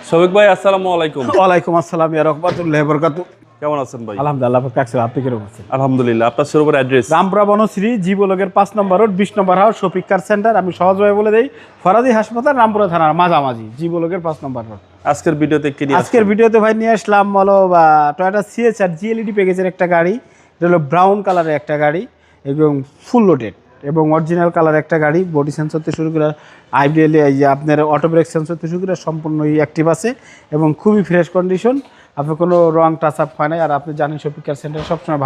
শফিক ভাই আসসালামু আলাইকুম। ওয়ালাইকুম আসসালাম ইয়া রাহমাতুল্লাহি ওয়া বারাকাতুহু। কেমন আছেন ভাই? আলহামদুলিল্লাহ, আপনি কিরকম আছেন? আলহামদুলিল্লাহ। আপনার শোরুমের অ্যাড্রেস? রামপুরা বনশ্রী জীবলোকের 5 নম্বর রোড 20 নম্বর হাউস শফিক কার সেন্টার। আমি সহজভাবে বলে দেই, ফরাজি হাসপাতাল রামপুরা থানার মাঝামাঝি, জীবলোকের 5 নম্বর রোড। আজকের ভিডিওতে কি নিয়ে আজকের ভিডিওতে ভাই নিয়ে আসলাম হলো টয়োটা সিএচআর জিএলইডি প্যাকেজের একটা গাড়ি। এটা হলো ব্রাউন কালারের একটা গাড়ি এবং ফুল লোডেড এবং অরিজিনাল কালার একটা গাড়ি। বডি সেন্সর থেকে শুরু করে আইডিয়ালি এই যে আপনার অটো ব্রেক সেন্সর থেকে শুরু করে সম্পূর্ণই অ্যাক্টিভ আছে এবং খুবই ফ্রেশ কন্ডিশন। আপনার কোনো রং টাচ আপ হয় নাই। আর আপনি জানেন শফিক কার সেন্টার সবসময়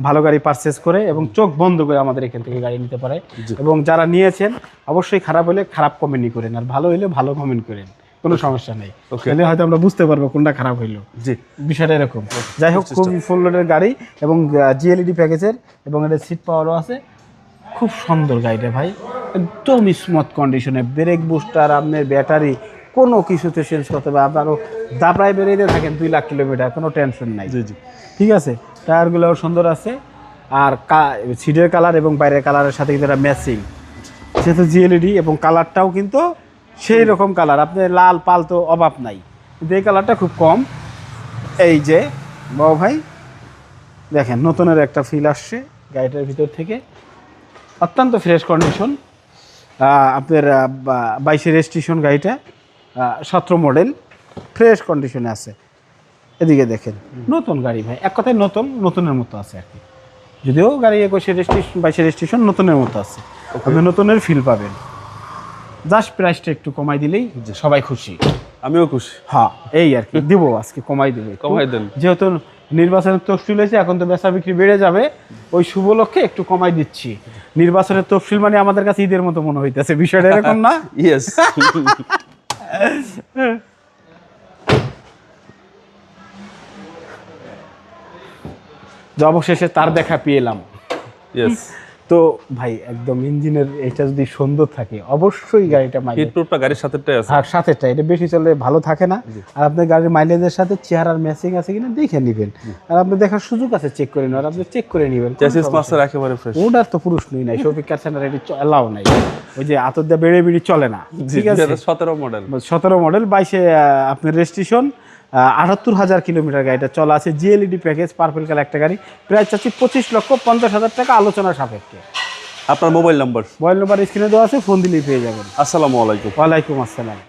ভালো গাড়ি পারচেস করে এবং চোখ বন্ধ করে আমাদের এখান থেকে গাড়ি নিতে পারে। এবং যারা নিয়েছেন অবশ্যই খারাপ হলে খারাপ কমেন্টই করেন, আর ভালো হলে ভালো কমেন্ট করেন, কোনো সমস্যা নেই। তাহলে হয়তো আমরা বুঝতে পারবো কোনটা খারাপ হইলো। জি, বিষয়টা এরকম। যাই হোক, খুবই ফুল লোডের গাড়ি এবং জিএলইডি প্যাকেজের এবং এটা সিট পাওয়ারও আছে। খুব সুন্দর গাড়িটা ভাই, একদম স্মুথ কন্ডিশনে। ব্রেক বুস্টার, আপনার ব্যাটারি কোনো কিছুতে চেঞ্জ করতে হবে। আপনারও দাপড়ায় বেরিয়ে থাকেন 2 লাখ কিলোমিটার, কোনো টেনশন নাই। জি জি, ঠিক আছে। টায়ারগুলোও সুন্দর আছে। আর সিটের কালার এবং বাইরের কালারের সাথে কিন্তু এটা ম্যাচিং, যেহেতু জিএলইডি এবং কালারটাও কিন্তু সেই রকম কালার। আপনার লাল পাল তো অভাব নাই, কিন্তু এই কালারটা খুব কম। এই যে বাবু ভাই দেখেন, নতুনের একটা ফিল আসছে গাড়িটার ভিতর থেকে। অত্যন্ত ফ্রেশ কন্ডিশন। আপনার 22 রেজিস্ট্রেশন গাড়িটা, 17 মডেল, ফ্রেশ কন্ডিশনে আছে। এদিকে দেখেন, নতুন গাড়ি ভাই, এক কথায় নতুনের মতো আছে আর কি। যদিও গাড়ি 21 রেজিস্ট্রেশন 22 রেজিস্ট্রেশন, নতুনের মতো আছে। আপনি নতুনের ফিল পাবেন। জাস্ট প্রাইসটা একটু কমাই দিলেই সবাই খুশি, আমিও খুশি। হ্যাঁ এই আর কি, দিব আজকে কমাই দেবে। কমাই দেন, যেহেতু নির্বাচনের তফসিল হয়েছে, এখন তো বেচা বিক্রি বেড়ে যাবে, ওই শুভ লক্ষ্যে একটু কমাই দিচ্ছি। নির্বাচনের তফসিল মানে আমাদের কাছে ঈদের মতো মনে হইতেছে, বিষয়টা এরকম না? ইয়েস। যে অবশেষে তার দেখা পেলাম। ইয়েস। তো ভাই একদম ইঞ্জিনের এটা যদি সুন্দর থাকে, অবশ্যই গাড়িটা মাইলেজ, হিটপ্রুফটা গাড়ির সাথেটাই আছে। আর সাথেটা এটা বেশি চলে ভালো থাকে না। আর আপনার গাড়ির মাইলেজের সাথে চেহারার ম্যাচিং আছে কিনা দেখে নেবেন। আর আপনি দেখার সুযোগ আছে চেক করে নেওয়ার, আপনি চেক করে নেবেন। চ্যাসিস মাস্টার একেবারে ফ্রেশ। ওটার তো প্রশ্নই নাই, শফিক কার সেন্টার এটি এলাও নাই। ওই যে আতর দিয়ে বেড়ে চলে না। ঠিক আছে, 17 মডেল, 17 মডেল, 22 আপনার রেজিস্ট্রেশন, 78,000 কিলোমিটার গাড়িটা চলা আছে। জিএলইডি প্যাকেজ, পার্পল কালার একটা গাড়ি। প্রায় চাচ্ছি 25,50,000 টাকা, আলোচনা সাপেক্ষে। আপনার মোবাইল নাম্বার? মোবাইল নাম্বার স্ক্রিনে দেওয়া আছে, ফোন দিলেই পেয়ে যাবেন। আসসালামু আলাইকুম। ওয়ালাইকুম আসসালাম।